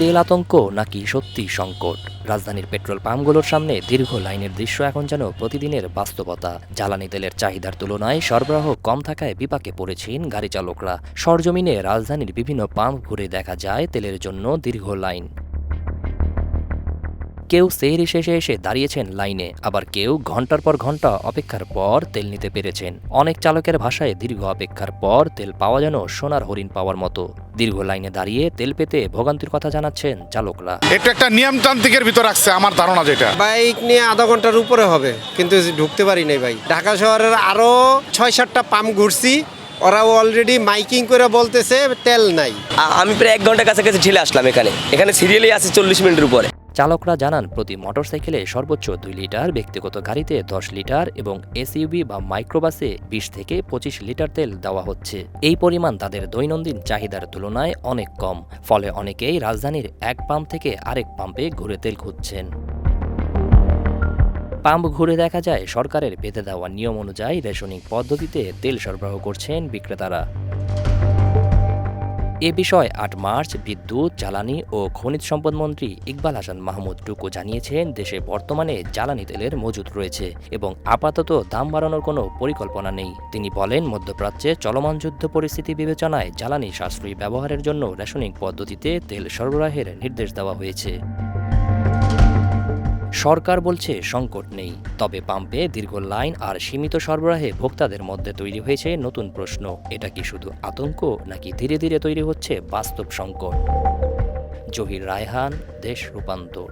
তেল আতঙ্ক নাকি সত্যি সংকট? রাজধানীর পেট্রোল পাম্পগুলোর সামনে দীর্ঘ লাইনের দৃশ্য এখন যেন প্রতিদিনের বাস্তবতা। জ্বালানি তেলের চাহিদার তুলনায় সরবরাহ কম থাকায় বিপাকে পড়েছেন গাড়ি চালকরা। সরজমিনে রাজধানীর বিভিন্ন পাম্প ঘুরে দেখা যায় তেলের জন্য দীর্ঘ লাইন। কেউ সেহরি শেষে এসে দাঁড়িয়েছেন লাইনে, আবার কেউ ঘন্টার পর ঘন্টা অপেক্ষার পর তেল নিতে পেরেছেন। অনেক চালকের ভাষায় দীর্ঘ অপেক্ষার পর তেল পাওয়া যেন সোনার হরিণ পাওয়ার মতো। দীর্ঘ লাইনে দাঁড়িয়ে তেল পেতে ভোগান্তির কথা জানাচ্ছেন চালকরা। এটা একটা নিয়মতান্ত্রিকের ভিতর রাখছে আমার ধারণা। যেটা বাইক নিয়ে আধা ঘন্টার উপরে হবে, কিন্তু ঢুকতে পারি নাই ভাই। ঢাকা শহরের আরো ৬-৭টা পাম্প ঘুরছি, ওরাও অলরেডি মাইকিং করে বলতেছে তেল নাই। আমি প্রায় 1 ঘন্টার কাছাকাছি ঠেলে আসলাম। এখানে সিরিয়ালি আছে 40 মিনিটের উপরে। চালকরা জানান, প্রতি মোটরসাইকেলে সর্বোচ্চ 2 লিটার, ব্যক্তিগত গাড়িতে 10 লিটার এবং এসইউভি বা মাইক্রোবাসে 20 থেকে 25 লিটার তেল দেওয়া হচ্ছে। এই পরিমাণ তাদের দৈনন্দিন চাহিদার তুলনায় অনেক কম। ফলে অনেকেই রাজধানীর এক পাম্প থেকে আরেক পাম্পে ঘুরে তেল খুঁজছেন। পাম্প ঘুরে দেখা যায় সরকারের বেঁধে দেওয়া নিয়ম অনুযায়ী রেশনিং পদ্ধতিতে তেল সরবরাহ করছেন বিক্রেতারা। এ বিষয়ে 8 মার্চ বিদ্যুৎ, জ্বালানি ও খনিজ সম্পদ মন্ত্রী ইকবাল হাসান মাহমুদ টুকু জানিয়েছেন, দেশে বর্তমানে জ্বালানি তেলের মজুত রয়েছে এবং আপাতত দাম বাড়ানোর কোনো পরিকল্পনা নেই। তিনি বলেন, মধ্যপ্রাচ্যে চলমান যুদ্ধ পরিস্থিতি বিবেচনায় জ্বালানি সাশ্রয়ী ব্যবহারের জন্য রেশনিং পদ্ধতিতে তেল সরবরাহের নির্দেশ দেওয়া হয়েছে। সরকার বলছে সংকট নেই, তবে পাম্পে দীর্ঘ লাইন আর সীমিত সরবরাহে ভোক্তাদের মধ্যে তৈরি হয়েছে নতুন প্রশ্ন। এটা কি শুধু আতঙ্ক, নাকি ধীরে ধীরে তৈরি হচ্ছে বাস্তব সংকট? জহির রায়হান, দেশ রূপান্তর।